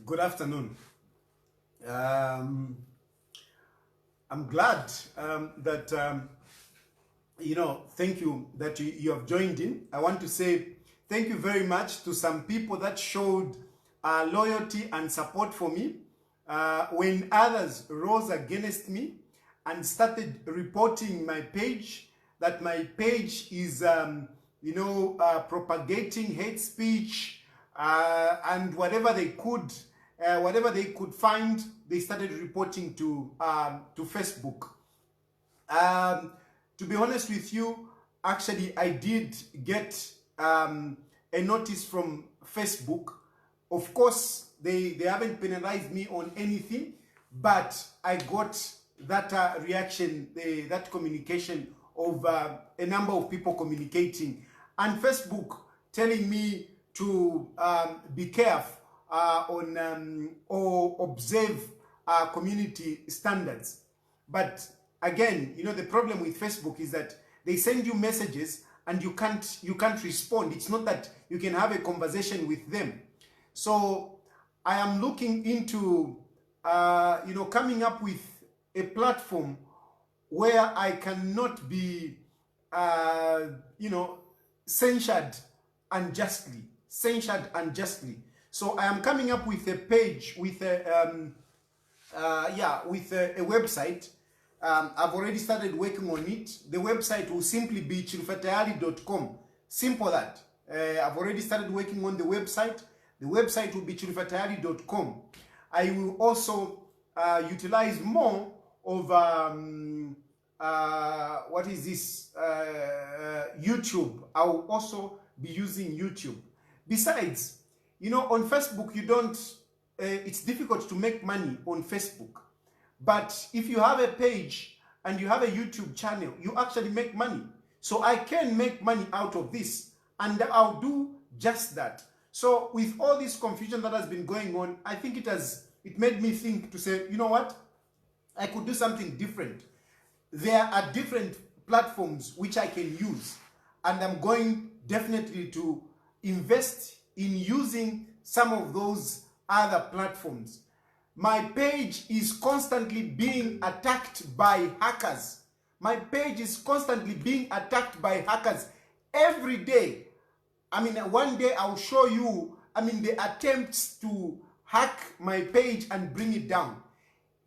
Good afternoon. I'm glad that, thank you that you have joined in. I want to say thank you very much to some people that showed loyalty and support for me when others rose against me and started reporting my page, that my page is, propagating hate speech and whatever they could find, they started reporting to Facebook. To be honest with you, actually, I did get a notice from Facebook. Of course, they haven't penalized me on anything, but I got that reaction, that communication of a number of people communicating, and Facebook telling me to be careful or observe community standards. But again, the problem with Facebook is that they send you messages and you can't respond. It's not that you can have a conversation with them. So I am looking into coming up with a platform where I cannot be censured unjustly. So I am coming up with a page with a website. I've already started working on it. The website will simply be chilufyatayali.com. Simple that. I've already started working on the website. The website will be chilufyatayali.com. I will also utilize more of YouTube. I will also be using YouTube. Besides, on Facebook, you don't, it's difficult to make money on Facebook. But if you have a page and you have a YouTube channel, you actually make money. So I can make money out of this, and I'll do just that. So with all this confusion that has been going on, I think it made me think to say, you know what? I could do something different. There are different platforms which I can use, and I'm going definitely to invest in using some of those other platforms. My page is constantly being attacked by hackers. My page is constantly being attacked by hackers every day. One day I'll show you, the attempts to hack my page and bring it down.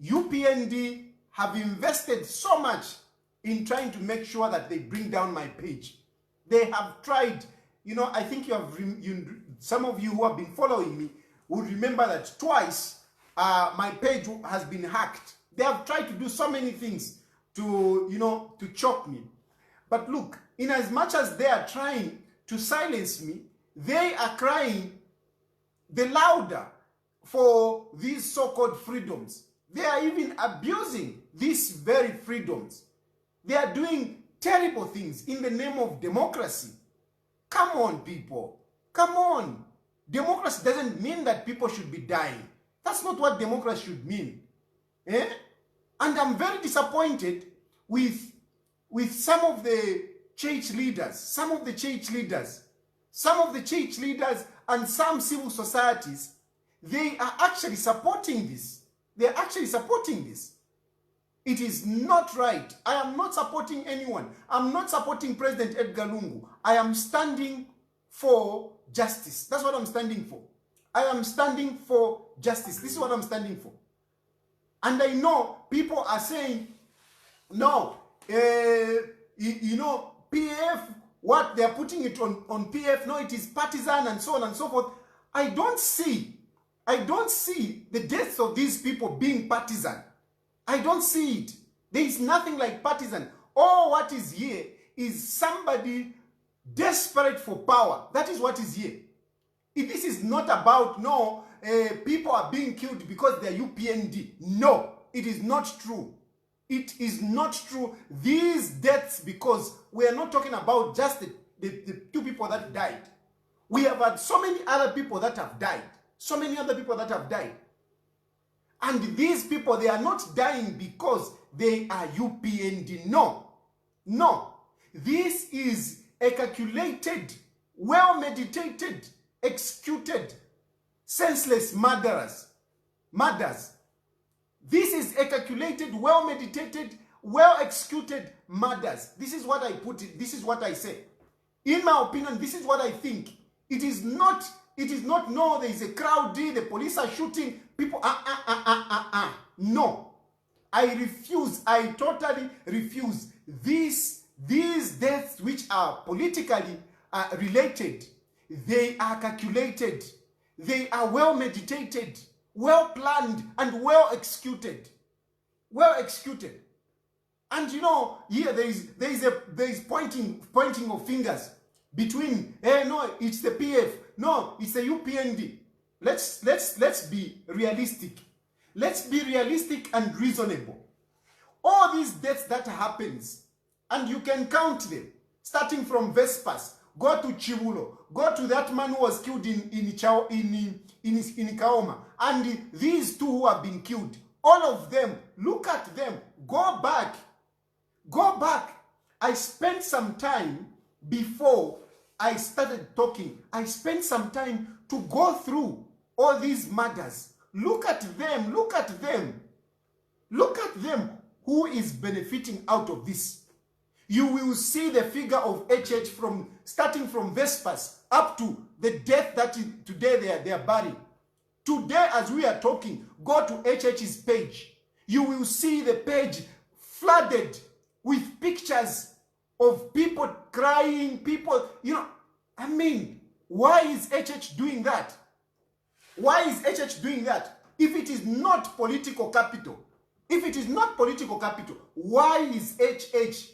UPND have invested so much in trying to make sure that they bring down my page. They have tried. I think some of you who have been following me would remember that twice my page has been hacked. They have tried to do so many things to choke me. But look, in as much as they are trying to silence me, they are crying the louder for these so-called freedoms. They are even abusing these very freedoms. They are doing terrible things in the name of democracy. Come on, people. Come on. Democracy doesn't mean that people should be dying. That's not what democracy should mean. And I'm very disappointed with some of the church leaders, and some civil societies. They are actually supporting this. It is not right. I am not supporting anyone. I'm not supporting President Edgar Lungu. I am standing for justice. That's what I'm standing for. I am standing for justice. This is what I'm standing for. And I know people are saying, no, PF, what they're putting it on PF, no, it is partisan and so on and so forth. I don't see the deaths of these people being partisan. I don't see it. There is nothing like partisan. All what is here is somebody desperate for power. That is what is here. This is not about, people are being killed because they're UPND. No, it is not true. It is not true. These deaths, because we are not talking about just the two people that died. We have had so many other people that have died. And these people, they are not dying because they are UPND. No. This is a calculated, well-meditated, executed, senseless murderers murders. This is a calculated, well-meditated, well-executed murders. This is what I put it. This is what I say. In my opinion, this is what I think. It is not, no, there is a crowd, the police are shooting, people, No. I refuse, I totally refuse. These deaths which are politically related, they are calculated. They are well-meditated, well-planned, and well-executed. Well-executed. And you know, here there is pointing of fingers between, no, it's the PF, no, it's the UPND. Let's be realistic. Let's be realistic and reasonable. All these deaths that happens, and you can count them, starting from Vespas, go to Chivulo, go to that man who was killed in Kaoma, and these two who have been killed, all of them, look at them, go back. I spent some time before I started talking. I spent some time to go through all these murders. Look at them. Look at them. Who is benefiting out of this? You will see the figure of HH starting from Vespas up to the death that today they are burying. Today, as we are talking, go to HH's page. You will see the page flooded with pictures of people crying, people, you know, I mean, why is HH doing that? Why is HH doing that? If it is not political capital, why is HH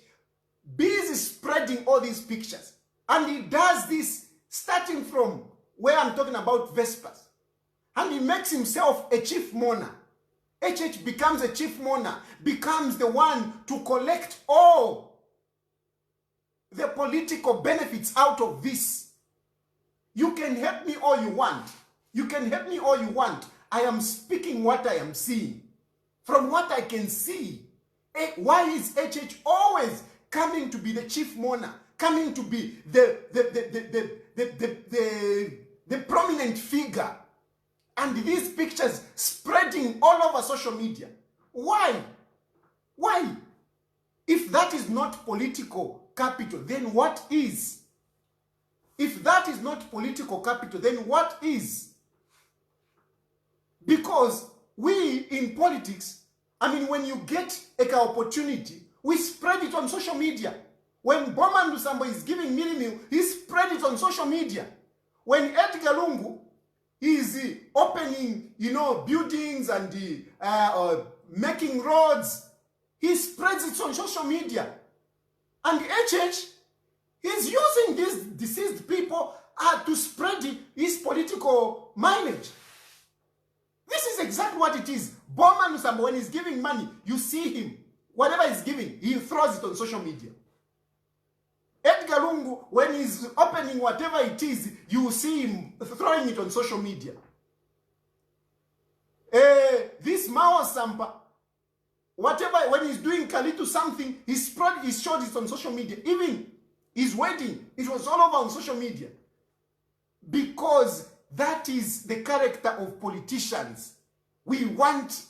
busy spreading all these pictures? And he does this starting from where I'm talking about Vespas. And he makes himself a chief mourner. HH becomes a chief mourner, becomes the one to collect all the political benefits out of this. You can help me all you want. I am speaking what I am seeing. From what I can see, why is HH always coming to be the chief mourner, coming to be the prominent figure? And these pictures spreading all over social media. Why? If that is not political capital, then what is? If that is not political capital, then what is? Because we in politics, I mean, when you get an opportunity, we spread it on social media. When Boma Ndusambo is giving Milimil, he spread it on social media. When Edgar Lungu is opening, you know, buildings and making roads, he spreads it on social media. And HH is using these deceased people to spread his political mileage. This is exactly what it is. Boma Ndusambo, when he's giving money, you see him. Whatever he's giving, he throws it on social media. Edgar Lungu, when he's opening whatever it is, you will see him throwing it on social media. This Mao Sampa, whatever, when he's doing Kalitu something, he showed it on social media. Even his wedding, it was all over on social media. Because that is the character of politicians. We want,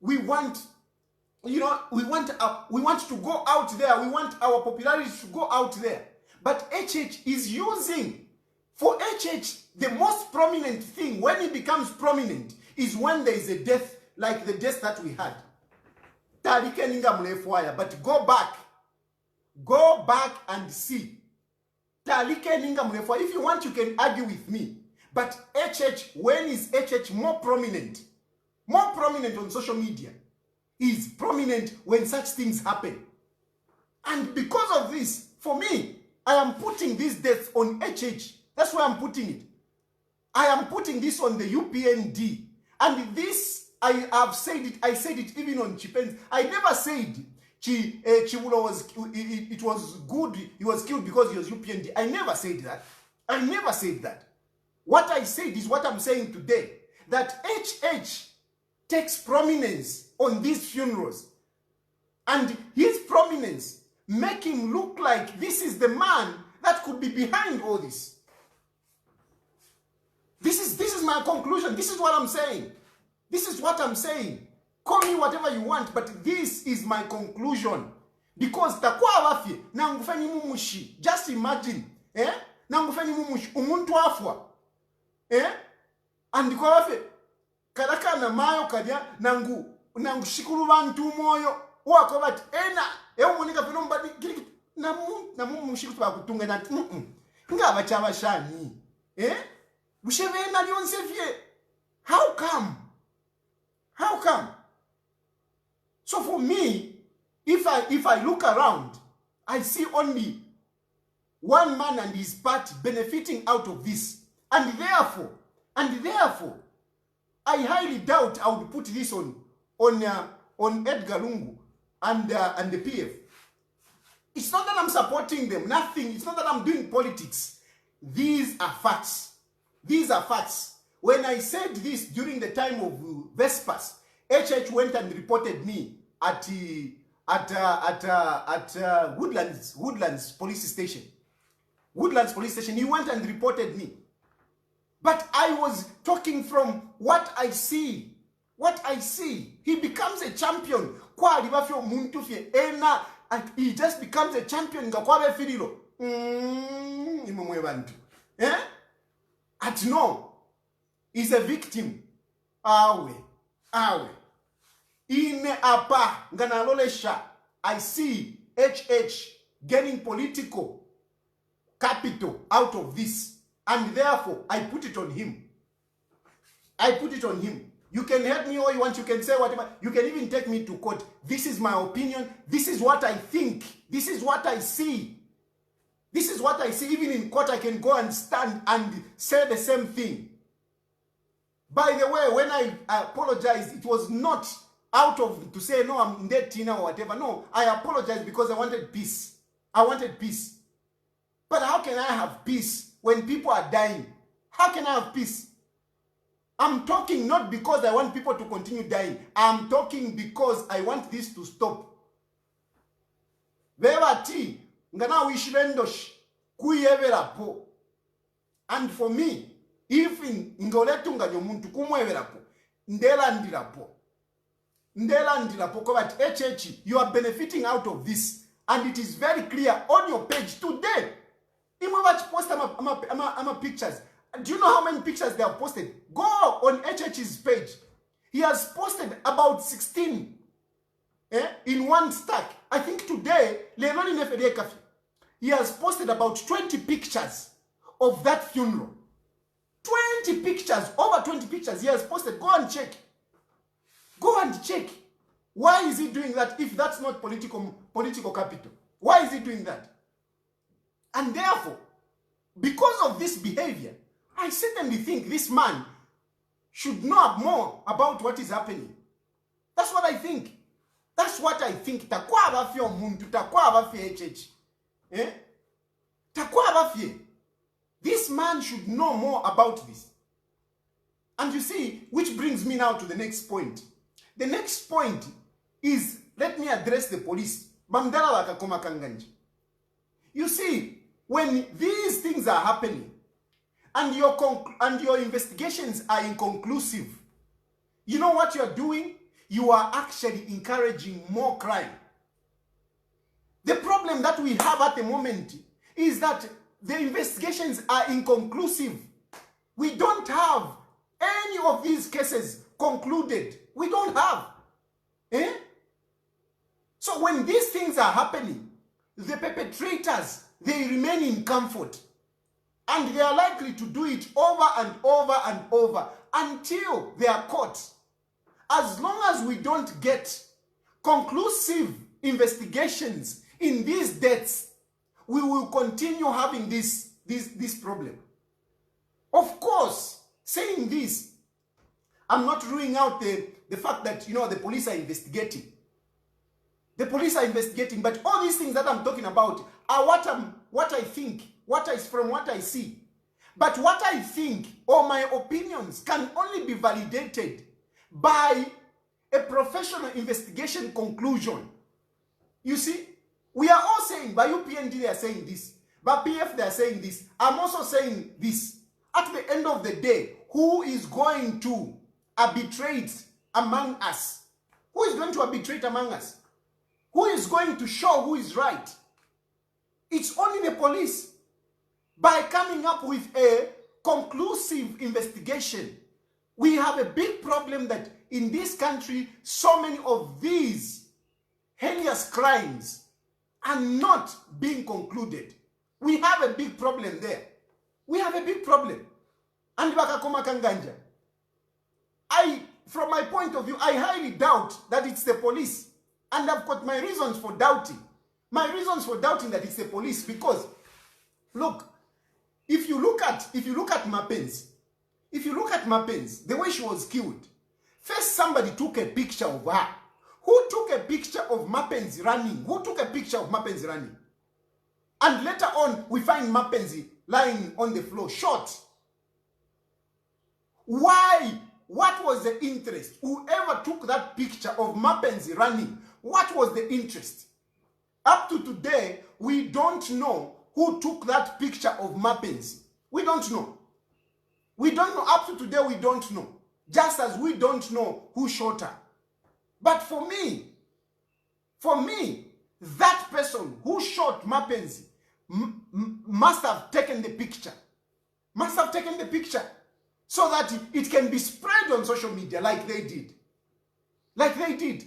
you know, we want to go out there. We want our popularity to go out there. But HH is using, for HH, the most prominent thing, when he becomes prominent, is when there is a death, like the death that we had. But go back and see. If you want, you can argue with me. But HH, when is HH more prominent on social media? Is prominent when such things happen. And because of this, for me, I am putting these deaths on HH. That's where I'm putting it. I am putting this on the UPND. And this, I have said it, I said it even on Chipens. I never said Chivulo was, it was good, he was killed because he was UPND. I never said that. What I said is what I'm saying today. That HH takes prominence on these funerals. And his prominence make him look like this is the man that could be behind all this. This is my conclusion. This is what I'm saying. This is what I'm saying. Call me whatever you want, but this is my conclusion. Because takwa abafye nangufeni mumushi. Just imagine, nangufeni mumushi umuntu afwa. And kwa abafye kadaka na mayo kadya nangu shikuru bantu moyo wako bati umunika pino mbadi na mumushi kutuba kutunga na nga abachaba shani. Bushebe na lyonse fye. How come? How come? So for me, if I look around, I see only one man and his party benefiting out of this. And therefore, I highly doubt I would put this on Edgar Lungu and the PF. It's not that I'm supporting them, nothing. It's not that I'm doing politics. These are facts. These are facts. When I said this during the time of Vespers, HH went and reported me at Woodlands police station. Woodlands police station. He went and reported me. But I was talking from what I see. What I see. He becomes a champion. He just becomes a champion. At no. He's a victim. Awe. In apa nganalolesha, I see HH getting political capital out of this, and therefore I put it on him. I put it on him. You can hate me all you want, you can say whatever, you can even take me to court. This is my opinion. This is what I think. This is what I see. This is what I see. Even in court, I can go and stand and say the same thing. By the way, when I apologized, it was not out of to say, no, I'm dead, Tina, or whatever. No, I apologized because I wanted peace. I wanted peace. But how can I have peace when people are dying? How can I have peace? I'm talking not because I want people to continue dying. I'm talking because I want this to stop. Vevati, ngana wishivendosh, kuyeverapo. And for me, if in ngoletunga nyomuntu kumweverapo, ndelandirapo. Ndelandirapo, but HH, you are benefiting out of this. And it is very clear on your page today. Imwavachi post ama pictures. Do you know how many pictures they have posted? Go on HH's page. He has posted about 16 in one stack. I think today, he has posted about 20 pictures of that funeral. 20 pictures, over 20 pictures he has posted. Go and check. Go and check. Why is he doing that if that's not political capital? Why is he doing that? And therefore, because of this behavior, I certainly think this man should know more about what is happening. That's what I think. That's what I think. Takwa abafye omuntu, takwa abafye HH. Takwa abafye. This man should know more about this. And you see, which brings me now to the next point. The next point is, let me address the police. Bamdala wakakoma kanganji. You see, when these things are happening, and your investigations are inconclusive, you know what you're doing? You are actually encouraging more crime. The problem that we have at the moment is that the investigations are inconclusive. We don't have any of these cases concluded. We don't have. So when these things are happening, the perpetrators, they remain in comfort. And they are likely to do it over and over and over until they are caught. As long as we don't get conclusive investigations in these deaths, we will continue having this problem. Of course, saying this, I'm not ruling out the fact that, the police are investigating. The police are investigating, but all these things that I'm talking about are what I think, from what I see. But what I think, or my opinions, can only be validated by a professional investigation conclusion. You see, we are all saying, by UPND they are saying this, by PF they are saying this, I'm also saying this. At the end of the day, who is going to arbitrate among us? Who is going to arbitrate among us? Who is going to show who is right? It's only the police. By coming up with a conclusive investigation, we have a big problem that in this country, so many of these heinous crimes are not being concluded. We have a big problem there. We have a big problem. And bakakoma kanganja. From my point of view, I highly doubt that it's the police. And I've got my reasons for doubting. My reasons for doubting that it's the police, because look, if you look at Mapenzi, the way she was killed, first somebody took a picture of her. Who took a picture of Mapenzi running? Who took a picture of Mapenzi running? And later on, we find Mapenzi lying on the floor, shot. Why? What was the interest? Whoever took that picture of Mapenzi running, what was the interest? Up to today, we don't know who took that picture of Mapenzi. We don't know. We don't know. Up to today, we don't know. Just as we don't know who shot her. But for me, that person who shot Mapenzi must have taken the picture. Must have taken the picture so that it can be spread on social media like they did. Like they did.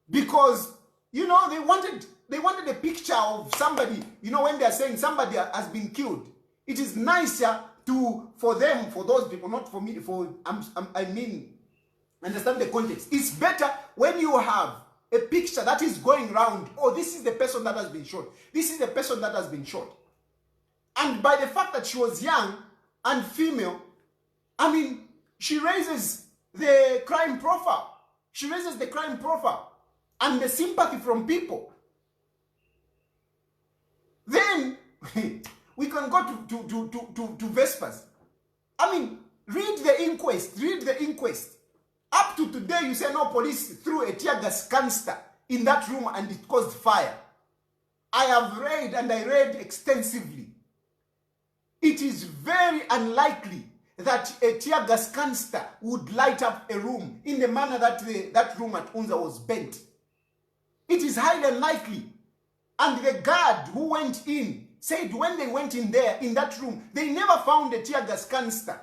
Because, you know, they wanted a picture of somebody, you know, when they're saying somebody has been killed. It is nicer for those people, not for me, understand the context. It's better when you have a picture that is going around. Oh, this is the person that has been shot. This is the person that has been shot. And by the fact that she was young and female, I mean, she raises the crime profile. She raises the crime profile and the sympathy from people. Then we can go to Vespers. I mean, read the inquest. Read the inquest. Up to today, you say no, police threw a tear gas canister in that room and it caused fire. I have read and I read extensively. It is very unlikely that a tear gas canister would light up a room in the manner that that room at Unza was bent. It is highly unlikely. And the guard who went in said when they went in there, in that room, they never found a tear gas canister.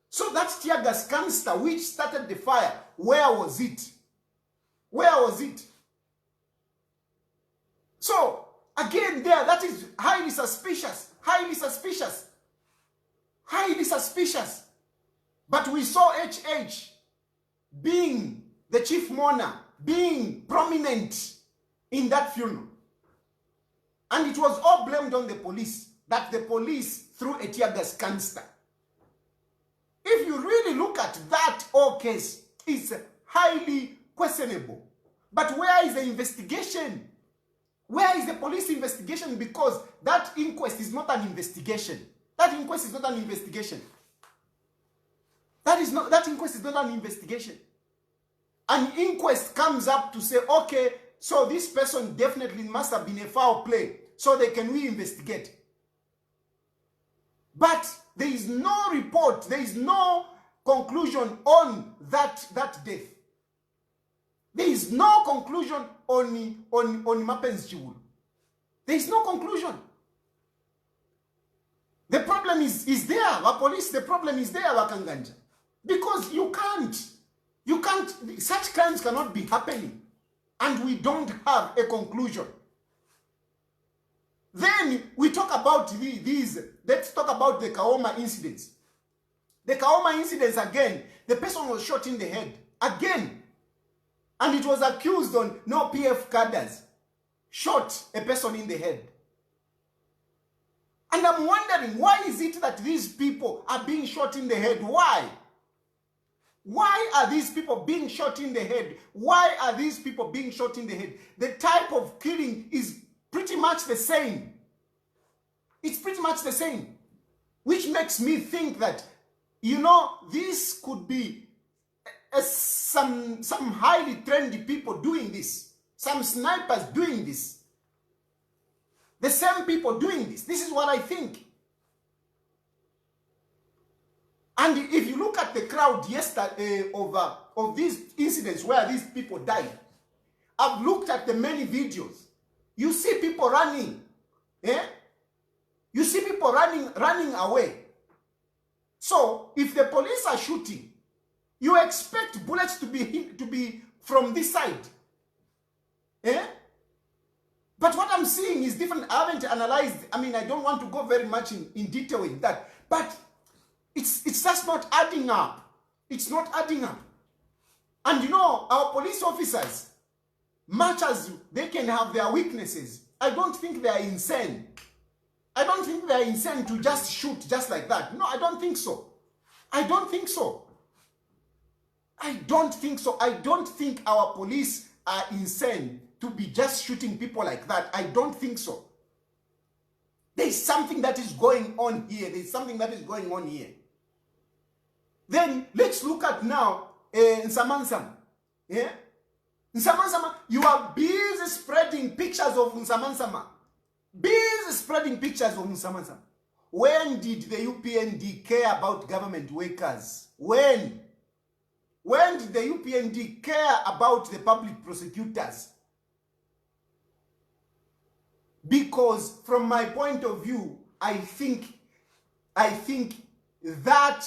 So that tear gas canister which started the fire, where was it? Where was it? So, again there, that is highly suspicious. Highly suspicious. Highly suspicious. But we saw HH being the chief mourner, being prominent in that funeral. And it was all blamed on the police, that the police threw a tear gas canister. If you really look at that whole case, it's highly questionable. But where is the investigation? Where is the police investigation? Because that inquest is not an investigation. That inquest is not an investigation. That inquest is not an investigation. An inquest comes up to say, okay, so this person definitely must have been a foul play, so they can investigate. But there is no report, there is no conclusion on that death. There is no conclusion on Mapenzi Chiwulu. There is no conclusion. The problem is there, our police, the problem is there, our Kanganja. Because you can't, such crimes cannot be happening. And we don't have a conclusion. Then we talk about let's talk about the Kaoma incidents. The Kaoma incidents again, the person was shot in the head. Again. And it was accused on no PF cadres shot a person in the head. And I'm wondering, why is it that these people are being shot in the head? Why? Why are these people being shot in the head? Why are these people being shot in the head? The type of killing is pretty much the same. It's pretty much the same. Which makes me think that, you know, this could be some highly trendy people doing this. Some snipers doing this. The same people doing this. This is what I think. And if you look at the crowd yesterday of these incidents where these people died, I've looked at the many videos. You see people running. Eh? You see people running away. So if the police are shooting, you expect bullets to be from this side. Eh? But what I'm seeing is different. I haven't analyzed. I mean, I don't want to go very much in detail with that. But it's just not adding up. It's not adding up. And you know, our police officers, much as they can have their weaknesses, I don't think they are insane. I don't think they are insane to just shoot just like that. No, I don't think so. I don't think so. I don't think so. I don't think our police are insane to be just shooting people like that. I don't think so. There's something that is going on here. There's something that is going on here. Then let's look at now Nsamansam. Yeah? Nsamansama, you are busy spreading pictures of Nsamansama. Busy spreading pictures of Nsamansama. When did the UPND care about government workers? When? When did the UPND care about the public prosecutors? Because from my point of view, I think that,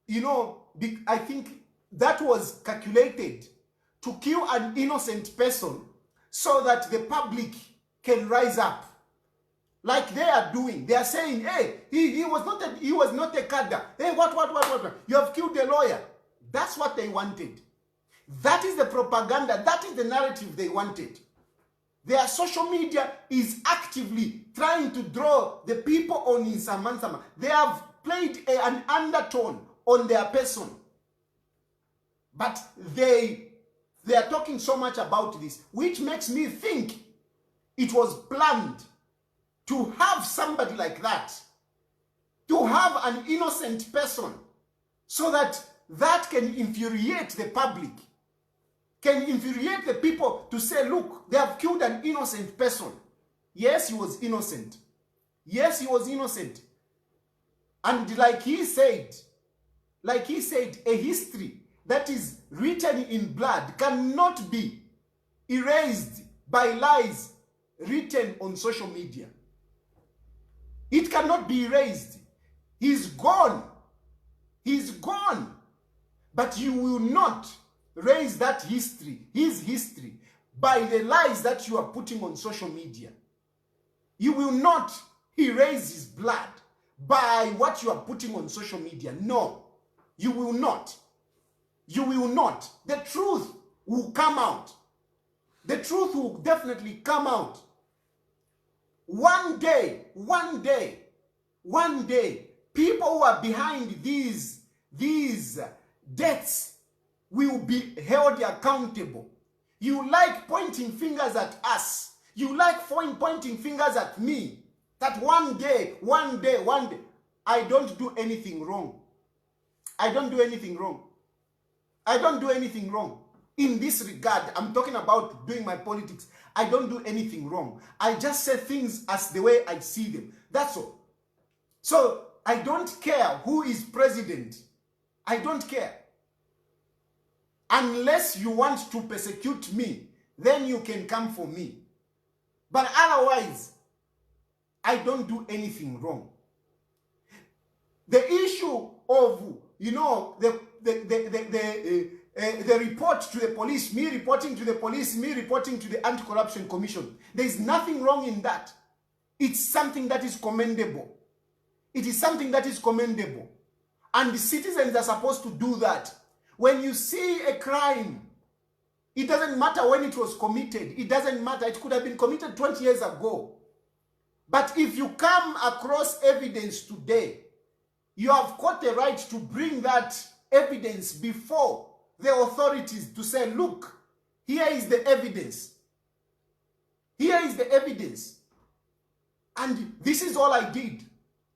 you know, I think that was calculated to kill an innocent person so that the public can rise up. Like they are doing. They are saying, hey, he was not a cadre. Hey, what? You have killed a lawyer. That's what they wanted. That is the propaganda. That is the narrative they wanted. Their social media is actively trying to draw the people on Nsamansama. They have played an undertone on their person. But they are talking so much about this, which makes me think it was planned to have somebody like that, to have an innocent person, so that can infuriate the public, can infuriate the people to say, look, they have killed an innocent person. Yes, he was innocent. Yes, he was innocent. And like he said, a history that is written in blood cannot be erased by lies written on social media. It cannot be erased. He's gone. He's gone. But you will not erase that history, his history, by the lies that you are putting on social media. You will not erase his blood by what you are putting on social media. No, you will not. You will not. The truth will come out. The truth will definitely come out. One day, people who are behind these deaths will be held accountable. You like pointing fingers at us. You like pointing fingers at me. That one day, I don't do anything wrong. I don't do anything wrong. I don't do anything wrong. In this regard, I'm talking about doing my politics. I don't do anything wrong. I just say things as the way I see them. That's all. So I don't care who is president. I don't care. Unless you want to persecute me, then you can come for me. But otherwise, I don't do anything wrong. The issue of, you know, the report to the police, me reporting to the police, me reporting to the Anti-Corruption Commission, there is nothing wrong in that. It's something that is commendable. It is something that is commendable. And the citizens are supposed to do that. When you see a crime, it doesn't matter when it was committed. It doesn't matter. It could have been committed 20 years ago. But if you come across evidence today, you have got the right to bring that evidence before the authorities to say, look, here is the evidence. Here is the evidence. And this is all I did.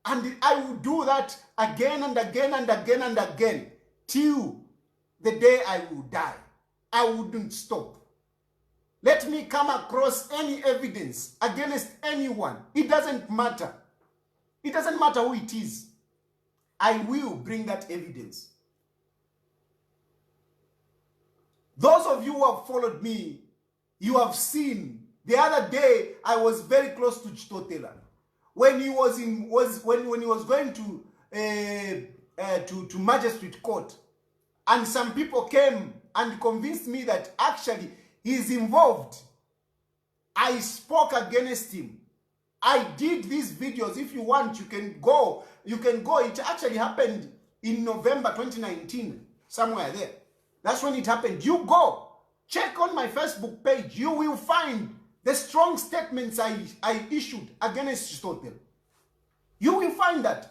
And I will do that again and again and again and again till the day I will die. I wouldn't stop. Let me come across any evidence against anyone. It doesn't matter. It doesn't matter who it is. I will bring that evidence. Those of you who have followed me, you have seen. The other day, I was very close to Chilufya when he was when he was going to magistrate court, and some people came and convinced me that actually he's involved. I spoke against him. I did these videos. If you want, you can go. It actually happened in November 2019, somewhere there. That's when it happened. You go. Check on my Facebook page. You will find the strong statements I issued against Chilufya. You will find that.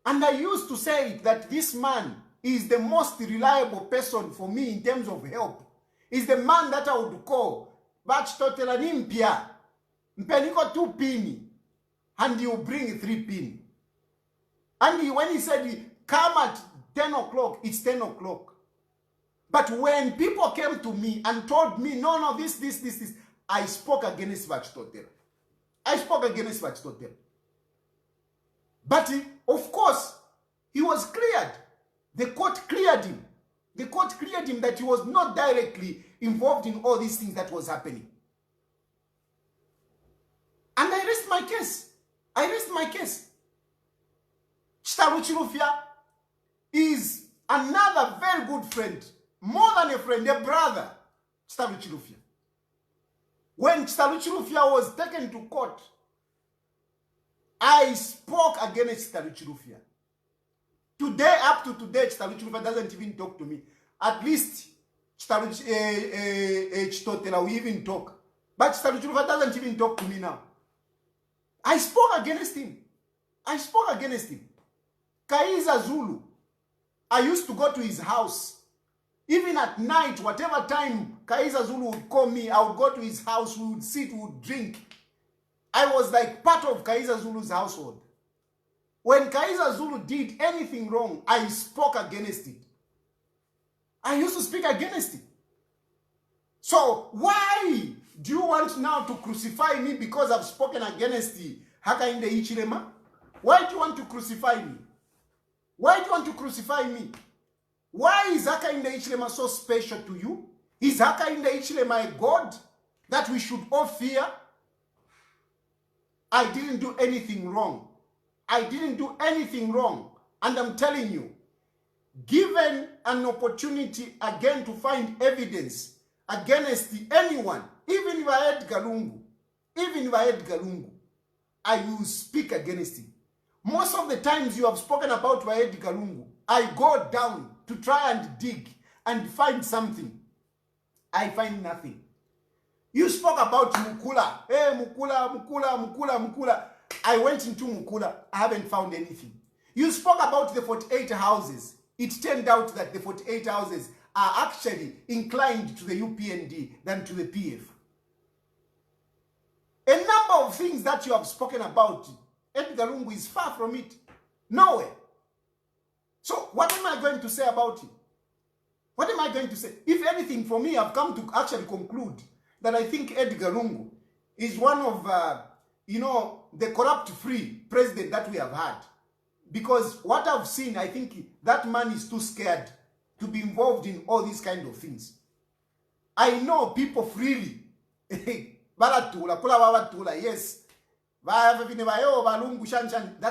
And I used to say that this man is the most reliable person for me in terms of help. Is the man that I would call, but Chilufya nimpia. Mpeniko 2 pin, and you bring 3 pin. And when he said, come at 10 o'clock, it's 10 o'clock. But when people came to me and told me, no, this, I spoke against Chilufya. I spoke against Chilufya. But of course, he was cleared. The court cleared him. The court cleared him that he was not directly involved in all these things that was happening. And I rest my case. I rest my case. Chilufya is another very good friend. More than a friend, a brother. Chilufya. When Chilufya was taken to court, I spoke against Chilufya. Today, up to today, Chilufya doesn't even talk to me. At least Chilufya we even talk. But Chilufya doesn't even talk to me now. I spoke against him. I spoke against him. Kaiza Zulu, I used to go to his house. Even at night, whatever time Kaiza Zulu would call me, I would go to his house, we would sit, we would drink. I was like part of Kaiza Zulu's household. When Kaiza Zulu did anything wrong, I spoke against it. I used to speak against it. So why do you want now to crucify me because I've spoken against the Hakainde Hichilema? Why do you want to crucify me? Why do you want to crucify me? Why is Hakainde Hichilema so special to you? Is Hakainde Hichilema a God that we should all fear? I didn't do anything wrong. I didn't do anything wrong. And I'm telling you, given an opportunity again to find evidence against anyone, even if I had Galungu, I will speak against him. Most of the times you have spoken about Wahed Galungu, I go down to try and dig and find something. I find nothing. You spoke about Mukula. Hey, Mukula. I went into Mukula. I haven't found anything. You spoke about the 48 houses. It turned out that the 48 houses are actually inclined to the UPND than to the PF. A number of things that you have spoken about, Edgar Lungu is far from it. Nowhere. So what am I going to say about it? What am I going to say? If anything, for me, I've come to actually conclude that I think Edgar Lungu is one of, the corrupt-free president that we have had. Because what I've seen, I think that man is too scared to be involved in all these kind of things. I know people freely. Yes. That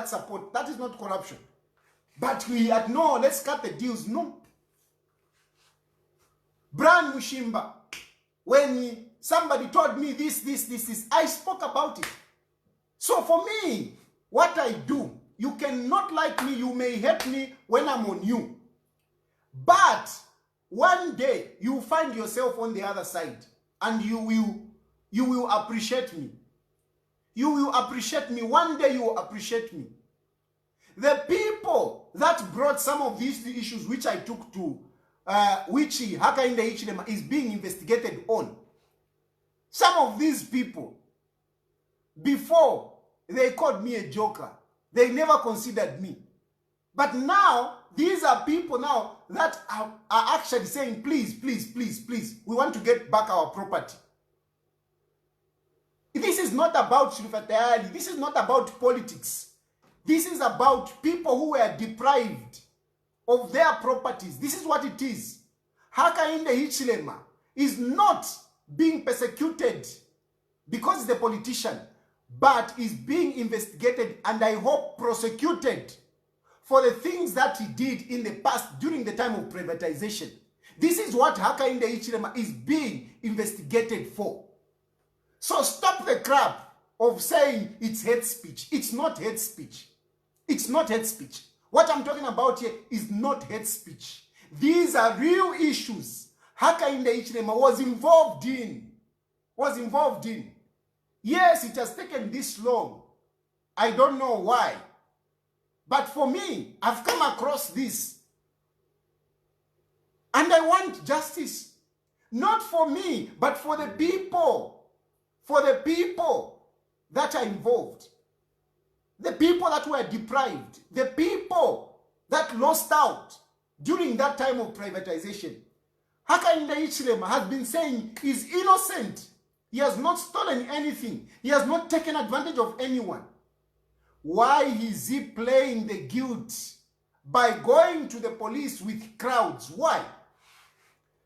support. That is not corruption. But we had no, let's cut the deals. No. Brian Mushimba, when somebody told me this, I spoke about it. So for me, what I do, you cannot like me, you may hate me when I'm on you. But one day, you will find yourself on the other side and you will appreciate me. You will appreciate me. One day you will appreciate me. The people that brought some of these issues which I took to, which Hakainde Hichilema is being investigated on. Some of these people, before, they called me a joker. They never considered me. But now, these are people now that are actually saying, please, we want to get back our property. This is not about Chilufya Tayali. This is not about politics. This is about people who were deprived of their properties. This is what it is. Hakainde Hichilema is not being persecuted because he's a politician, but is being investigated and I hope prosecuted for the things that he did in the past during the time of privatization. This is what Hakainde Hichilema is being investigated for. So stop the crap of saying it's hate speech. It's not hate speech. It's not hate speech. What I'm talking about here is not hate speech. These are real issues Hakainde Hichilema was involved in. Yes, it has taken this long. I don't know why. But for me, I've come across this. And I want justice. Not for me, but for the people. For the people that are involved. The people that were deprived. The people that lost out during that time of privatization. Hakainde Hichilema has been saying he's innocent. He has not stolen anything. He has not taken advantage of anyone. Why is he playing the guilt by going to the police with crowds? Why?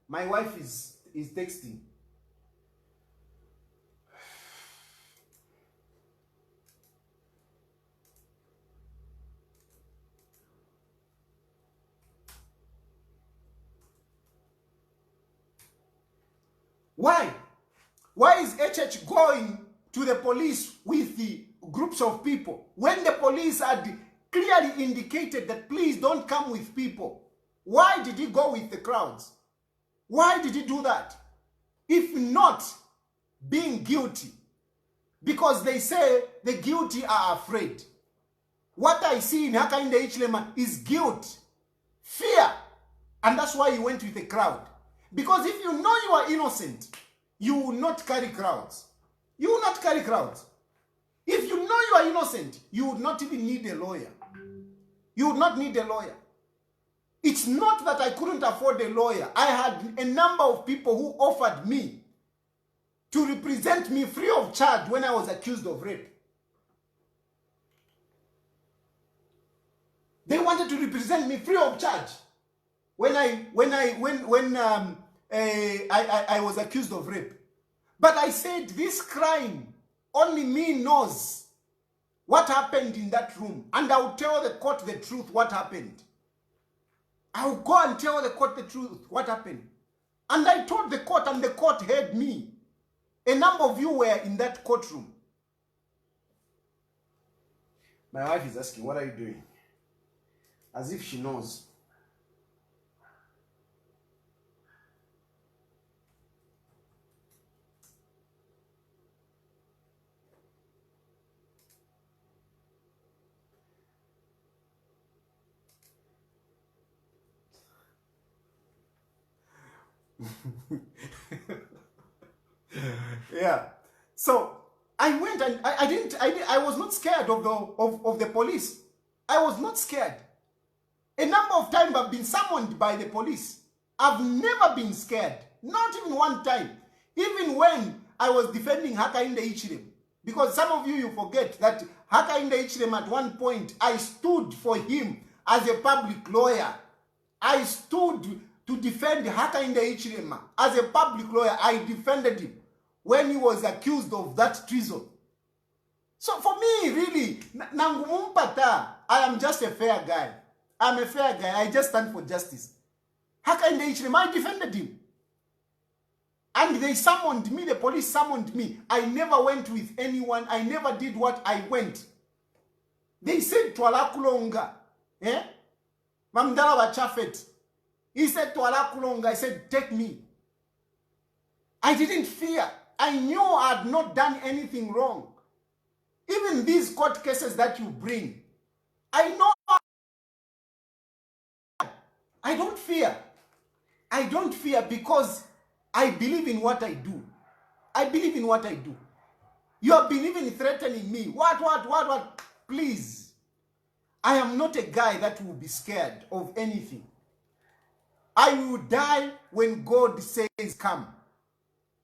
My wife is texting. Why? Why is HH going to the police with the groups of people when the police had clearly indicated that please don't come with people? Why did he go with the crowds? Why did he do that? If not being guilty, because they say the guilty are afraid. What I see in Hakainde Hichilema is guilt, fear, and that's why he went with the crowd. Because if you know you are innocent, you will not carry crowds. You will not carry crowds. If you know you are innocent, you would not even need a lawyer. You would not need a lawyer. It's not that I couldn't afford a lawyer. I had a number of people who offered me to represent me free of charge when I was accused of rape. They wanted to represent me free of charge when I was accused of rape. But I said this crime, only me knows what happened in that room. And I will tell the court the truth what happened. I will go and tell the court the truth what happened. And I told the court and the court heard me. A number of you were in that courtroom. My wife is asking, what are you doing? As if she knows. Yeah. So I went and I was not scared of the police. I was not scared. A number of times I've been summoned by the police. I've never been scared. Not even one time. Even when I was defending Hakainde Hichilema. Because some of you forget that Hakainde Hichilema at one point, I stood for him as a public lawyer. I stood to defend Hakainde Hichilema as a public lawyer. I defended him when he was accused of that treason. So for me, really, Nangumumpata, I am just a fair guy. I'm a fair guy. I just stand for justice. Hakainde Hichilema, I defended him. And they summoned me, the police summoned me. I never went with anyone. I never did what I went. They said, Twala kulonga. Mamdala Chafet. He said, Twala kulonga. I said, take me. I didn't fear. I knew I had not done anything wrong. Even these court cases that you bring, I know I don't fear. I don't fear because I believe in what I do. I believe in what I do. You have been even threatening me. What? Please. I am not a guy that will be scared of anything. I will die when God says come.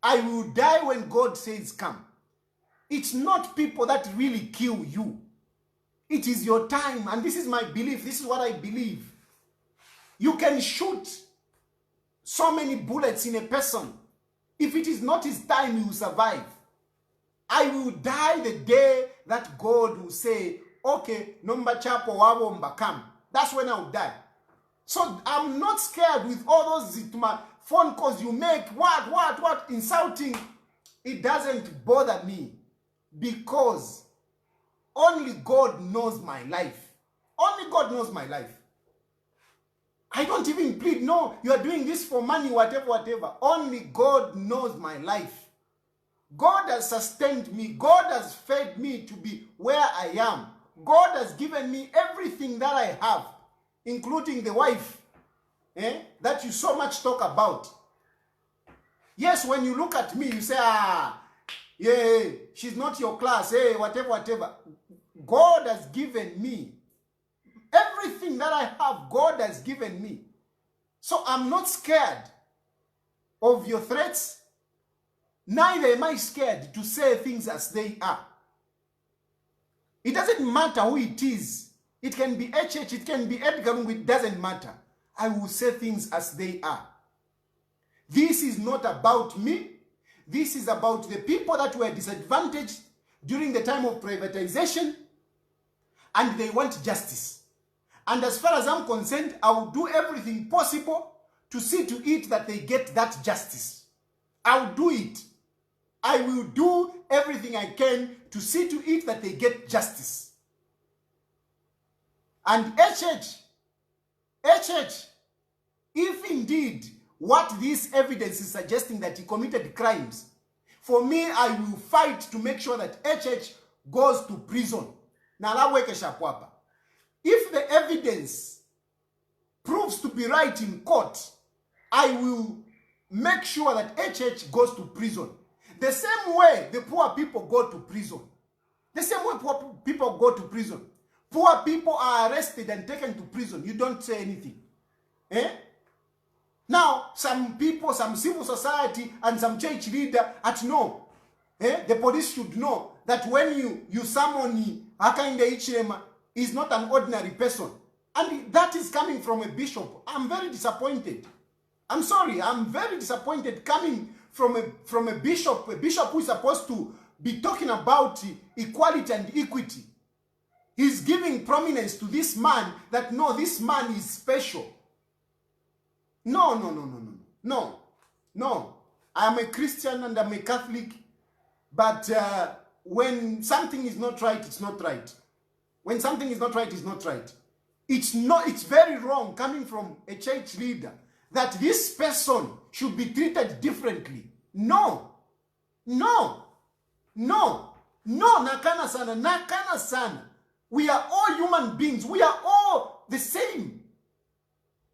I will die when God says come. It's not people that really kill you. It is your time, and this is my belief. This is what I believe. You can shoot so many bullets in a person. If it is not his time, he will survive. I will die the day that God will say, okay, number chapo wabomba, come. That's when I will die. So I'm not scared with all those phone calls you make, what, insulting. It doesn't bother me because only God knows my life. Only God knows my life. I don't even plead, no, you are doing this for money, whatever. Only God knows my life. God has sustained me. God has fed me to be where I am. God has given me everything that I have, including the wife that you so much talk about. Yes, when you look at me, you say, yeah, she's not your class, whatever. God has given me everything that I have. God has given me. So I'm not scared of your threats. Neither am I scared to say things as they are. It doesn't matter who it is. It can be HH, it can be Edgar, it doesn't matter. I will say things as they are. This is not about me. This is about the people that were disadvantaged during the time of privatization, and they want justice. And as far as I'm concerned, I will do everything possible to see to it that they get that justice. I will do it. I will do everything I can to see to it that they get justice. And HH, if indeed what this evidence is suggesting that he committed crimes, for me, I will fight to make sure that HH goes to prison. If the evidence proves to be right in court, I will make sure that HH goes to prison. The same way the poor people go to prison. The same way poor people go to prison. Poor people are arrested and taken to prison. You don't say anything. Now, some people, some civil society and some church leader no. The police should know that when you summon Hakainde Ichilema, is not an ordinary person. And that is coming from a bishop. I'm very disappointed. I'm sorry, I'm very disappointed coming from a bishop who is supposed to be talking about equality and equity. He's giving prominence to this man that no, this man is special. No. I am a Christian and I'm a Catholic, but when something is not right, it's not right. When something is not right, it's not right. It's very wrong coming from a church leader that this person should be treated differently. No, nakana sana. We are all human beings. We are all the same.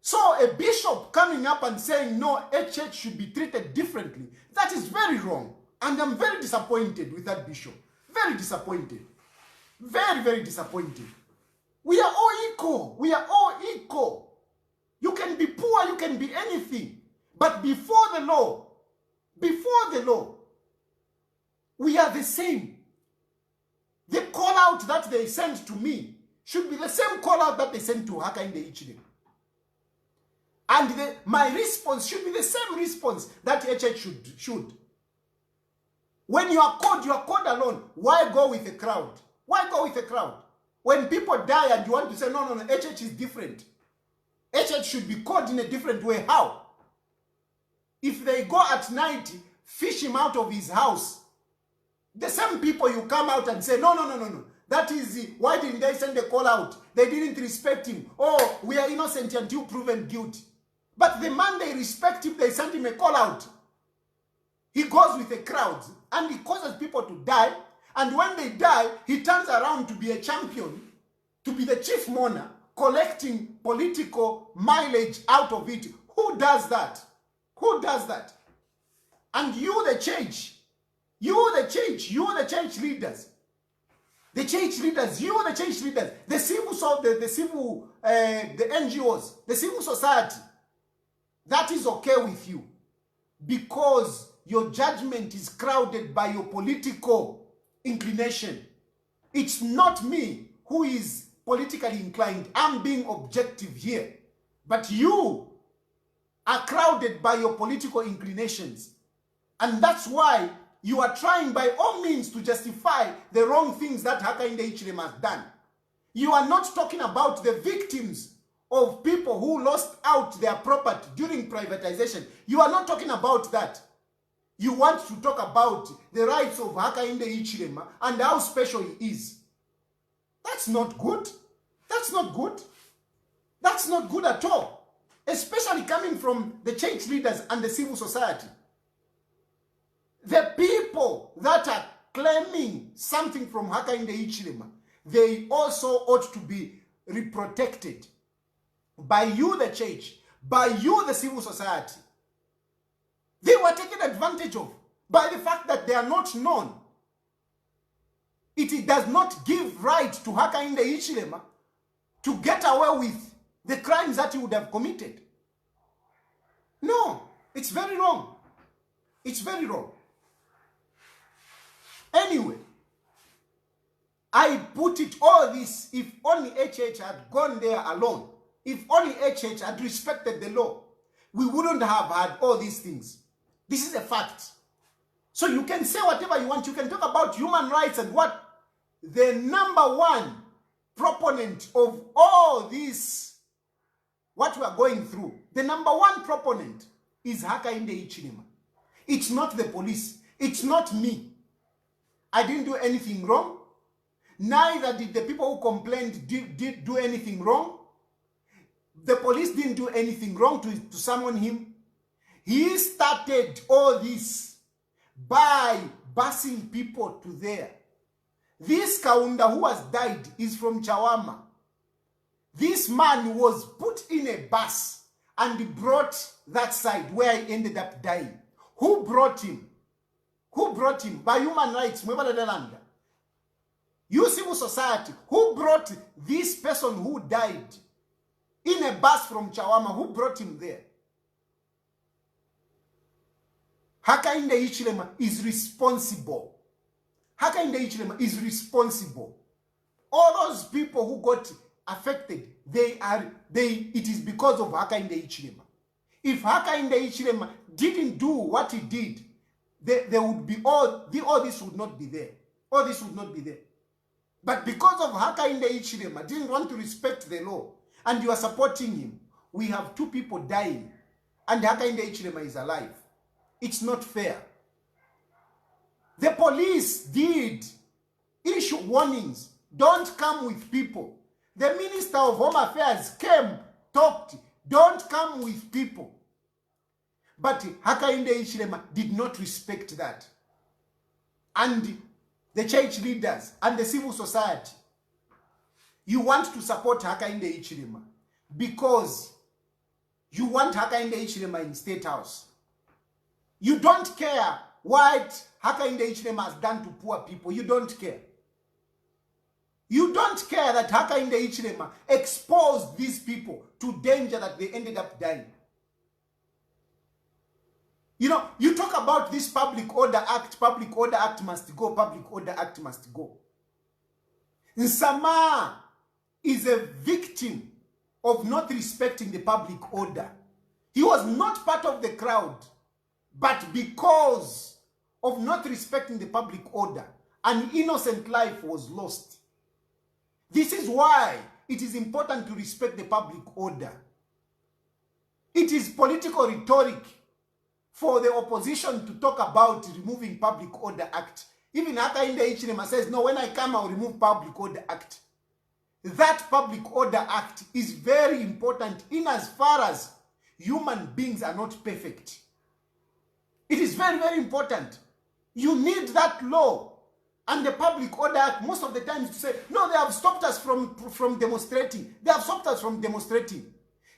So a bishop coming up and saying, no, a church should be treated differently, that is very wrong. And I'm very disappointed with that bishop. Very disappointed. Very, very disappointed. We are all equal. We are all equal. You can be poor, you can be anything. But before the law, we are the same. The call out that they sent to me should be the same call out that they sent to Hakainde Ichilema. And my response should be the same response that HH should. When you are called alone. Why go with a crowd? Why go with a crowd? When people die and you want to say, no, HH is different. HH should be called in a different way. How? If they go at night, fish him out of his house, the same people you come out and say, no. That is, why didn't they send a call out? They didn't respect him. Oh, we are innocent until proven guilty. But the man they respect him, they send him a call out. He goes with the crowds and he causes people to die. And when they die, he turns around to be a champion, to be the chief mourner, collecting political mileage out of it. Who does that? Who does that? And you the church leaders, the NGOs, the civil society, that is okay with you because your judgment is crowded by your political inclination. It's not me who is politically inclined. I'm being objective here. But you are crowded by your political inclinations. And that's why you are trying by all means to justify the wrong things that Hakainde Hichilema has done. You are not talking about the victims of people who lost out their property during privatization. You are not talking about that. You want to talk about the rights of Hakainde Hichilema and how special he is. That's not good. That's not good. That's not good at all. Especially coming from the church leaders and the civil society. The people that are claiming something from Hakainde Hichilema, they also ought to be protected by you, the church, by you, the civil society. They were taken advantage of by the fact that they are not known. It does not give right to Hakainde Hichilema to get away with the crimes that he would have committed. No, it's very wrong. It's very wrong. Anyway, I put it all this, if only HH had gone there alone, if only HH had respected the law, we wouldn't have had all these things. This is a fact. So you can say whatever you want. You can talk about human rights and what the number one proponent of all this, what we are going through, the number one proponent is Hakainde Hichilema. It's not the police. It's not me. I didn't do anything wrong. Neither did the people who complained did do anything wrong. The police didn't do anything wrong to summon him. He started all this by busing people to there. This Kaunda who has died is from Chawama. This man was put in a bus and brought that side where he ended up dying. Who brought him? Who brought him? By human rights. You civil society. Who brought this person who died in a bus from Chawama? Who brought him there? Hakainde Hichilema is responsible. Hakainde Hichilema is responsible. All those people who got affected, it is because of Hakainde Hichilema. If Hakainde Hichilema didn't do what he did, there would be all this would not be there. All this would not be there. But because of Hakainde Hichilema didn't want to respect the law, and you are supporting him, we have two people dying, and Hakainde Hichilema is alive. It's not fair. The police did issue warnings. Don't come with people. The Minister of Home Affairs came, talked. Don't come with people. But Hakainde Hichilema did not respect that. And the church leaders and the civil society, you want to support Hakainde Hichilema because you want Hakainde Hichilema in State House. You don't care what Hakainde Hichilema has done to poor people. You don't care. You don't care that Hakainde Hichilema exposed these people to danger that they ended up dying. You know, you talk about this Public Order Act must go, Public Order Act must go. Nsama is a victim of not respecting the public order. He was not part of the crowd, but because of not respecting the public order, an innocent life was lost. This is why it is important to respect the public order. It is political rhetoric for the opposition to talk about removing Public Order Act. Even Hakainde Hichilema says, no, when I come, I'll remove Public Order Act. That Public Order Act is very important in as far as human beings are not perfect. It is very, very important. You need that law. And the Public Order Act, most of the times to say, no, they have stopped us from demonstrating. They have stopped us from demonstrating.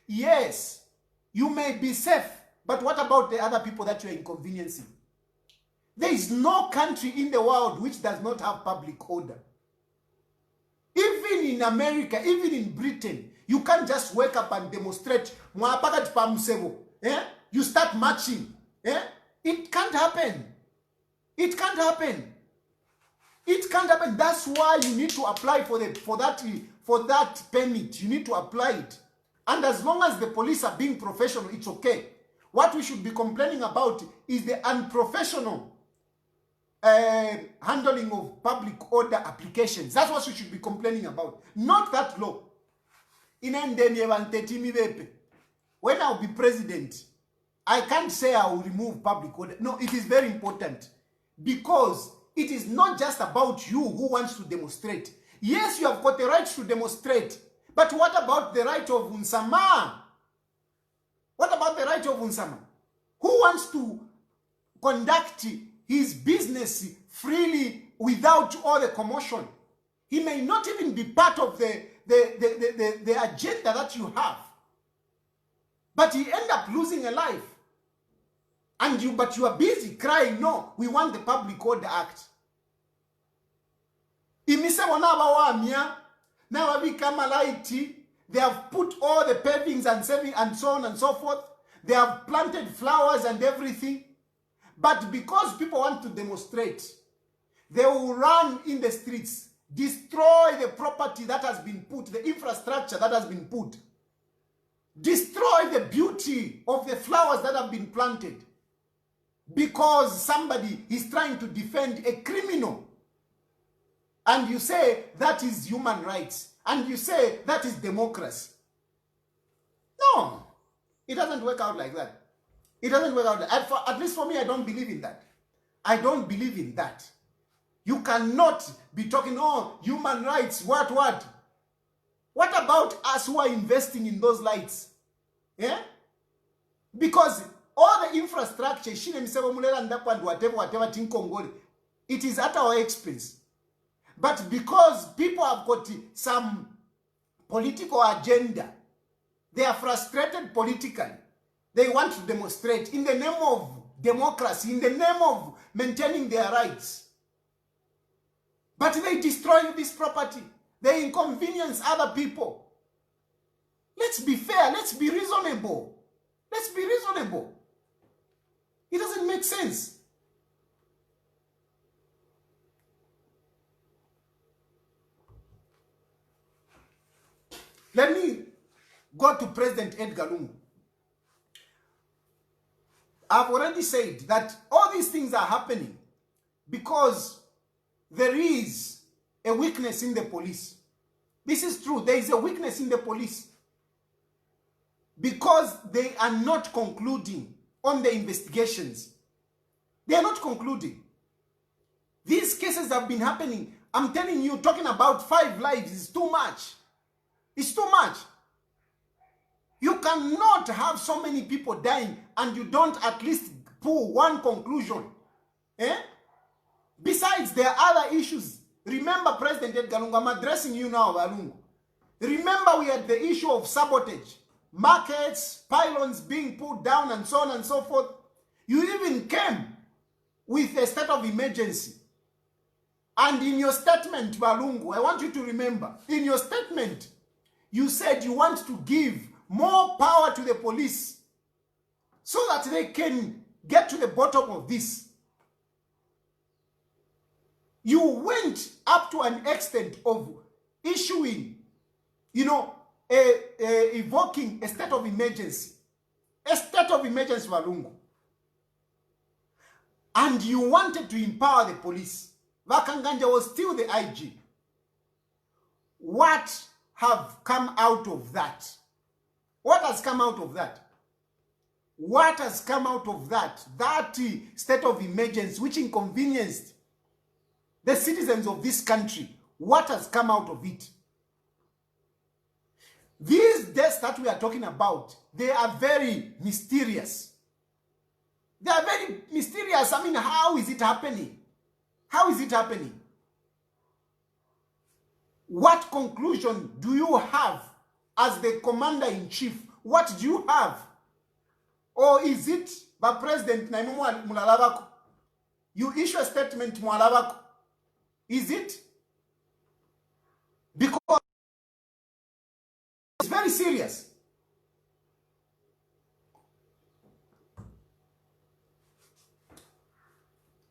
Yes, you may be safe, but what about the other people that you are inconveniencing? There is no country in the world which does not have public order. Even in America, even in Britain, you can't just wake up and demonstrate. You start marching. It can't happen. It can't happen. It can't happen. That's why you need to apply for that permit. You need to apply it. And as long as the police are being professional, it's okay. What we should be complaining about is the unprofessional handling of public order applications. That's what we should be complaining about. Not that law. When I'll be president, I can't say I will remove public order. No, it is very important. Because it is not just about you who wants to demonstrate. Yes, you have got the right to demonstrate. But what about the right of Unsama? What about the right of Unsama? Who wants to conduct his business freely without all the commotion? He may not even be part of the agenda that you have. But he end up losing a life. But you are busy crying, no, we want the Public Order Act. Now we come alight. They have put all the pavings and saving and so on and so forth. They have planted flowers and everything. But because people want to demonstrate, they will run in the streets, destroy the property that has been put, the infrastructure that has been put, destroy the beauty of the flowers that have been planted, because somebody is trying to defend a criminal. And you say that is human rights. And you say that is democracy. No, it doesn't work out like that. It doesn't work out. At least for me, I don't believe in that. I don't believe in that. You cannot be talking, oh, human rights, what? What about us who are investing in those lights? Yeah? Because all the infrastructure, whatever, it is at our expense. But because people have got some political agenda, they are frustrated politically. They want to demonstrate in the name of democracy, in the name of maintaining their rights. But they destroy this property. They inconvenience other people. Let's be fair. Let's be reasonable. Let's be reasonable. It doesn't make sense. Let me go to President Edgar Lungu. I've already said that all these things are happening because there is a weakness in the police. This is true. There is a weakness in the police because they are not concluding on the investigations. They are not concluding. These cases have been happening. I'm telling you, talking about 5 lives is too much. It's too much. You cannot have so many people dying and you don't at least pull one conclusion. Eh? Besides, there are other issues. Remember, President Edgar Lungu, I'm addressing you now, Lungu. Remember, we had the issue of sabotage. Markets, pylons being put down and so on and so forth. You even came with a state of emergency. And in your statement, Lungu, I want you to remember, in your statement, you said you want to give more power to the police so that they can get to the bottom of this. You went up to an extent of issuing, evoking a state of emergency. A state of emergency, Lungu. And you wanted to empower the police. Vakanganja was still the IG. What have come out of that? What has come out of that? What has come out of that? That state of emergency which inconvenienced the citizens of this country. What has come out of it? These deaths that we are talking about, they are very mysterious. They are very mysterious. I mean, how is it happening? How is it happening? What conclusion do you have as the commander-in-chief? What do you have? Or is it by President Naimumu Mulalabako? You issue a statement, Mulalabako. Is it? Because it's very serious.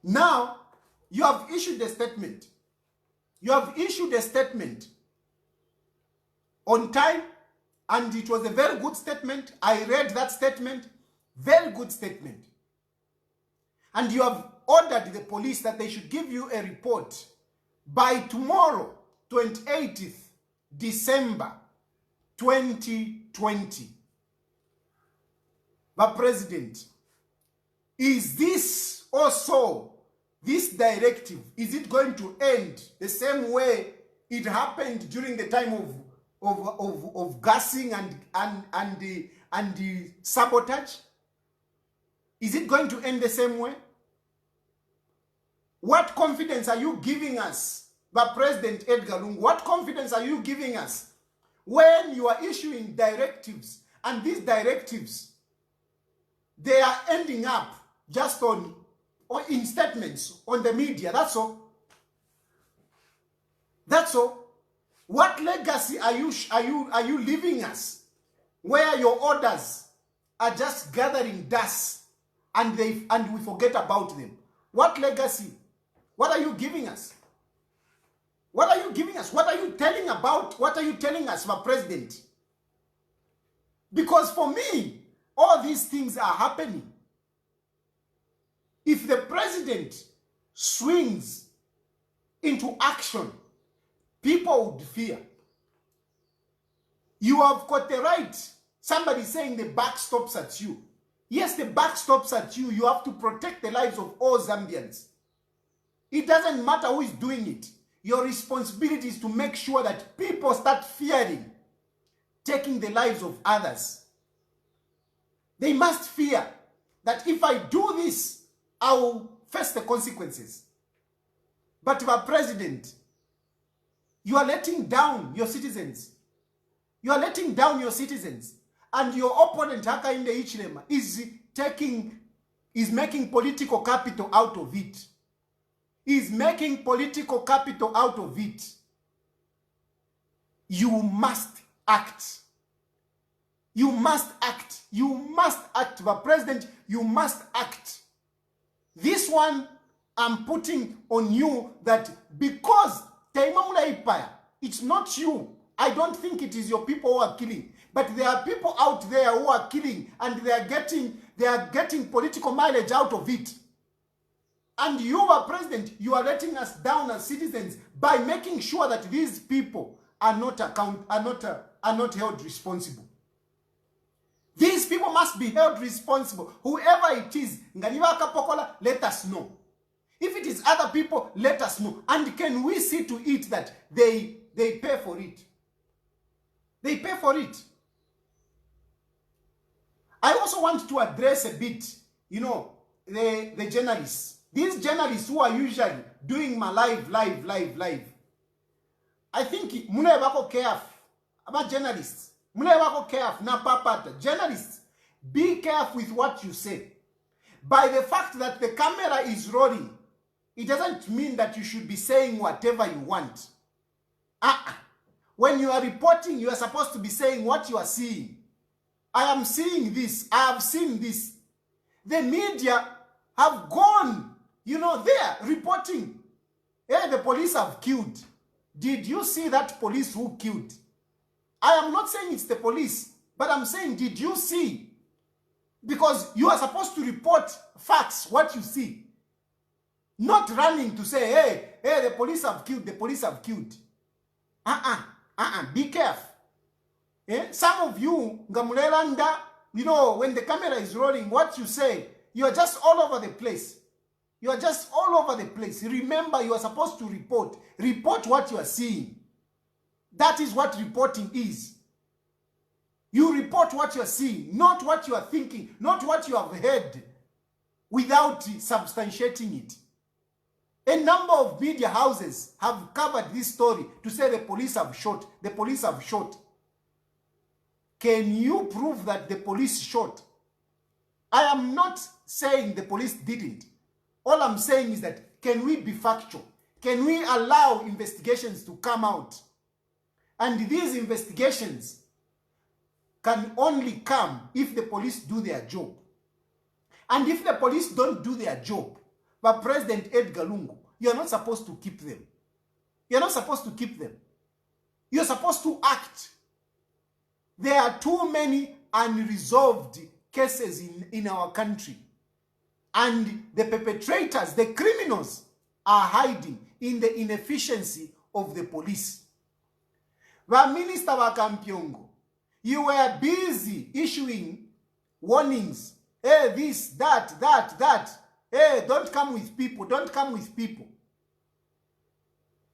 Now, you have issued a statement. You have issued a statement on time, and it was a very good statement. I read that statement. Very good statement. And you have ordered the police that they should give you a report by tomorrow, 28th December 2020. But President, is this also, this directive, is it going to end the same way it happened during the time of gassing and the sabotage? Is it going to end the same way? What confidence are you giving us, but President Edgar Lungu? What confidence are you giving us when you are issuing directives, and these directives, they are ending up just in statements on the media? That's all. That's all. What legacy are you leaving us, where your orders are just gathering dust and we forget about them? What legacy? What are you giving us? What are you giving us? What are you telling about? What are you telling us, my President? Because for me, all these things are happening. If the President swings into action, people would fear. You have got the right. Somebody saying the buck stops at you. Yes, the buck stops at you. You have to protect the lives of all Zambians. It doesn't matter who is doing it. Your responsibility is to make sure that people start fearing taking the lives of others. They must fear that if I do this, I will face the consequences. But my President, you are letting down your citizens. You are letting down your citizens. And your opponent, Hakainde Hichilema, is making political capital out of it. Is making political capital out of it. You must act. You must act. You must act. The President, you must act. This one I'm putting on you, that because it's not you. I don't think it is your people who are killing. But there are people out there who are killing, and they are getting political mileage out of it. And you, our President, you are letting us down as citizens by making sure that these people are not held responsible. These people must be held responsible. Whoever it is, let us know. If it is other people, let us know. And can we see to it that they pay for it? They pay for it. I also want to address a bit, the journalists. These journalists who are usually doing my live. I think mune wako careful about journalists. Mune wako careful na papata. Journalists, be careful with what you say. By the fact that the camera is rolling, it doesn't mean that you should be saying whatever you want. When you are reporting, you are supposed to be saying what you are seeing. I am seeing this. I have seen this. The media have gone, there reporting. Hey, the police have killed. Did you see that police who killed? I am not saying it's the police, but I'm saying, did you see? Because you are supposed to report facts, what you see. Not running to say, hey, the police have killed, the police have killed. Be careful. Some of you, when the camera is rolling, what you say, you are just all over the place. You are just all over the place. Remember, you are supposed to report. Report what you are seeing. That is what reporting is. You report what you are seeing, not what you are thinking, not what you have heard, without substantiating it. A number of media houses have covered this story to say the police have shot. The police have shot. Can you prove that the police shot? I am not saying the police didn't. All I'm saying is that, can we be factual? Can we allow investigations to come out? And these investigations can only come if the police do their job. And if the police don't do their job, but President Edgar Lungu, you're not supposed to keep them. You're not supposed to keep them. You're supposed to act. There are too many unresolved cases in our country. And the perpetrators, the criminals, are hiding in the inefficiency of the police. The Minister wa Kampyongo, you were busy issuing warnings. Hey, this, that. Hey, don't come with people. Don't come with people.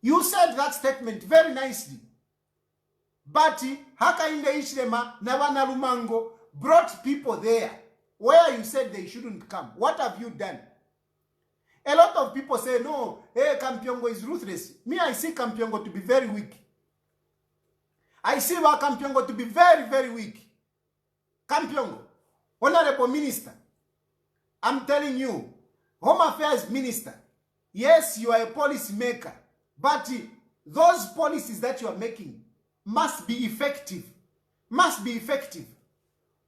You said that statement very nicely. But Hakainde Ichilema Navana Lumango brought people there where you said they shouldn't come. What have you done? A lot of people say, no, hey, Kampyongo is ruthless. Me, I see Kampyongo to be very weak. I see Kampyongo to be very, very weak. Kampyongo, Honorable Minister, I'm telling you, Home Affairs Minister, yes, you are a policy maker, but those policies that you are making must be effective. Must be effective.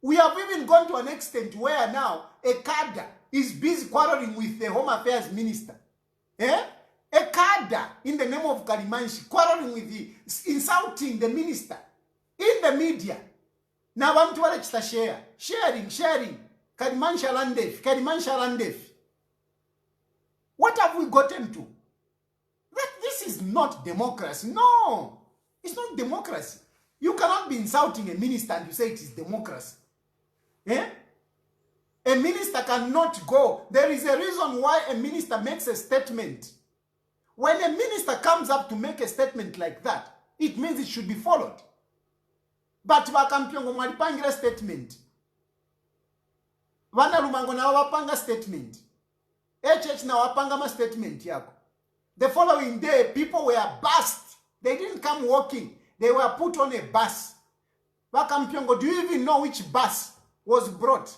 We have even gone to an extent where now a cadre is busy quarreling with the Home Affairs Minister. Eh? A cadre in the name of Karimanshi quarreling with insulting the minister in the media. Now I'm to sharing. Karimanshi Landef. What have we gotten to? This is not democracy. No, it's not democracy. You cannot be insulting a minister and you say it is democracy. Eh? A minister cannot go. There is a reason why a minister makes a statement. When a minister comes up to make a statement like that, it means it should be followed. But Vakampyongo Maripangila statement. Vana Lumango na wapanga statement. HH na wapanga statement yako. The following day, people were bussed. They didn't come walking. They were put on a bus. Vakampyongo, do you even know which bus was brought?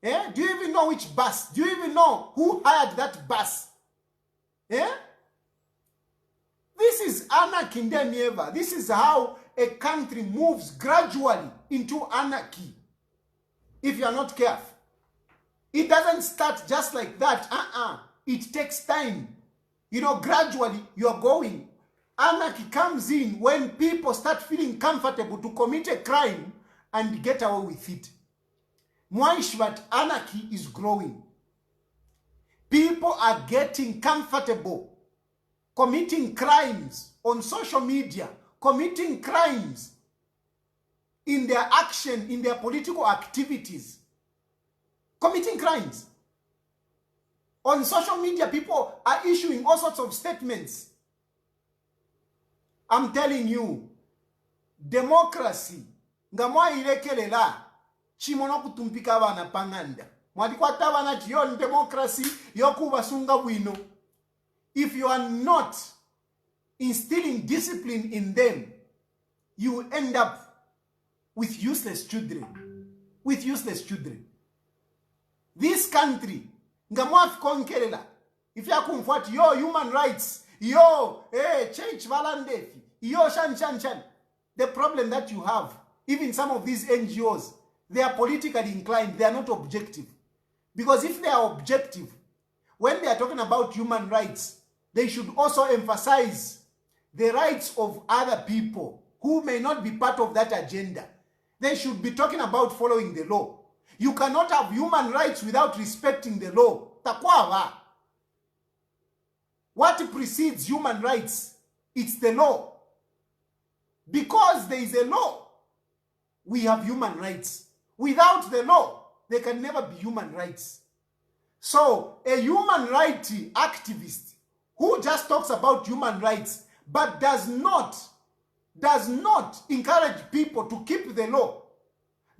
Eh? Do you even know which bus? Do you even know who hired that bus? Eh? This is anarchy. This is how a country moves gradually into anarchy. If you are not careful. It doesn't start just like that. It takes time. You know, gradually you are going. Anarchy comes in when people start feeling comfortable to commit a crime and get away with it. But anarchy is growing. People are getting comfortable committing crimes on social media, committing crimes in their action, in their political activities. Committing crimes. On social media, people are issuing all sorts of statements. I'm telling you, democracy, ngamwa ilekelela, chimono kutumpika wana panganda. Mwadikwata wana chiyon democracy, yoku basunga wino. If you are not instilling discipline in them, you will end up with useless children. With useless children. This country, ngamwa konkelela, if you are kumfwati, yo human rights, yo, change valandefi, yo shan. The problem that you have, even some of these NGOs, they are politically inclined, they are not objective. Because if they are objective, when they are talking about human rights, they should also emphasize the rights of other people who may not be part of that agenda. They should be talking about following the law. You cannot have human rights without respecting the law. Takwawa. What precedes human rights? It's the law. Because there is a law, we have human rights. Without the law, there can never be human rights. So, a human rights activist who just talks about human rights but does not encourage people to keep the law,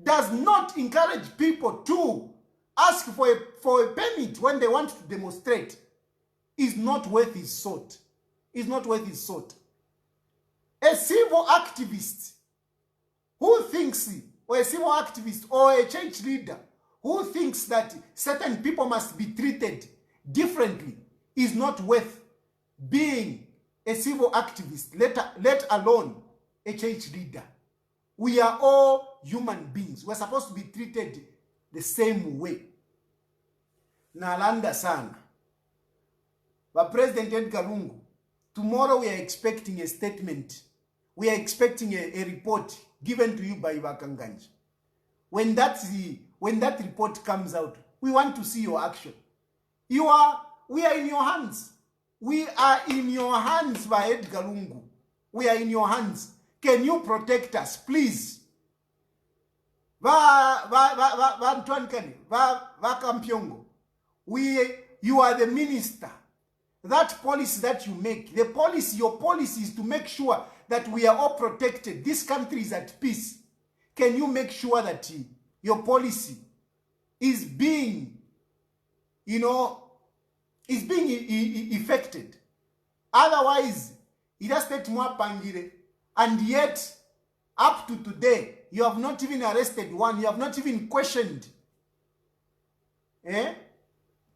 does not encourage people to ask for a permit when they want to demonstrate, is not worth his salt. Is not worth his salt. A civil activist who thinks, or a civil activist or a church leader who thinks that certain people must be treated differently is not worth being a civil activist, let alone a church leader. We are all human beings. We're supposed to be treated the same way. Nalanda sana. But President Edgar Lungu, Tomorrow we are expecting a statement. We are expecting a report given to you by Vakanganji. When that report comes out, we want to see your action. We are in your hands. We are in your hands, Vaed Galungu. We are in your hands. Can you protect us, please? You are the minister. That policy that you make, your policy is to make sure that we are all protected. This country is at peace. Can you make sure that your policy is being, effected? Otherwise, it has taken more pangire. And yet, up to today, you have not even arrested one. You have not even questioned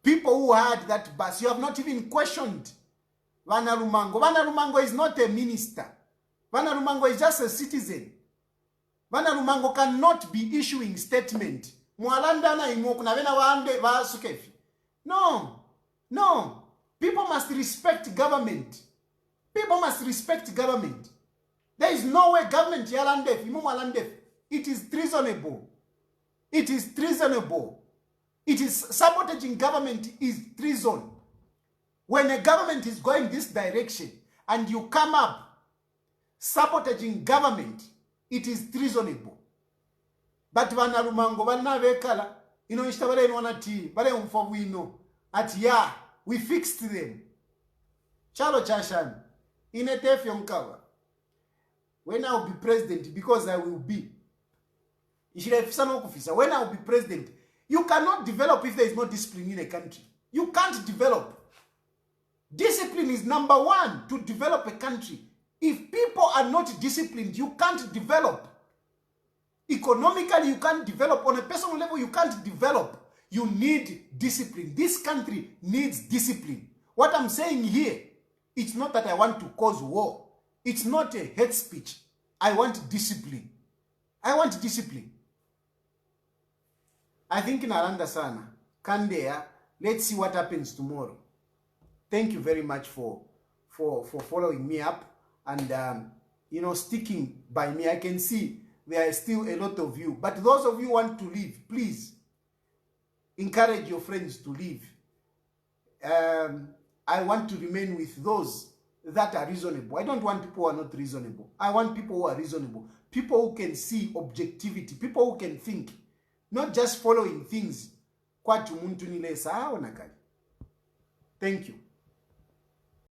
people who had that bus. You have not even questioned Vana Lumango. Vana Lumango is not a minister. Vana Lumango is just a citizen. Vana Lumango cannot be issuing statement. No. People must respect government. People must respect government. There is no way government yalandef. It is treasonable. It is treasonable. It is sabotaging government is treason. When a government is going this direction and you come up sabotaging government, it is treasonable. But vana Lumango vana vekala ishtabale inwanati bale umfawino at we fixed them. Chalo chashan inetef yonkawa. When I will be president, because I will be. When I will be president, you cannot develop if there is no discipline in a country. You can't develop. Discipline is number one to develop a country. If people are not disciplined, you can't develop. Economically, you can't develop. On a personal level, you can't develop. You need discipline. This country needs discipline. What I'm saying here, it's not that I want to cause war. It's not a hate speech. I want discipline. I want discipline. I think Naranda Sana, Kandea, let's see what happens tomorrow. Thank you very much for following me up and sticking by me. I can see there are still a lot of you. But those of you who want to leave, please encourage your friends to leave. I want to remain with those that are reasonable. I don't want people who are not reasonable. I want people who are reasonable. People who can see objectivity. People who can think. Not just following things. Thank you.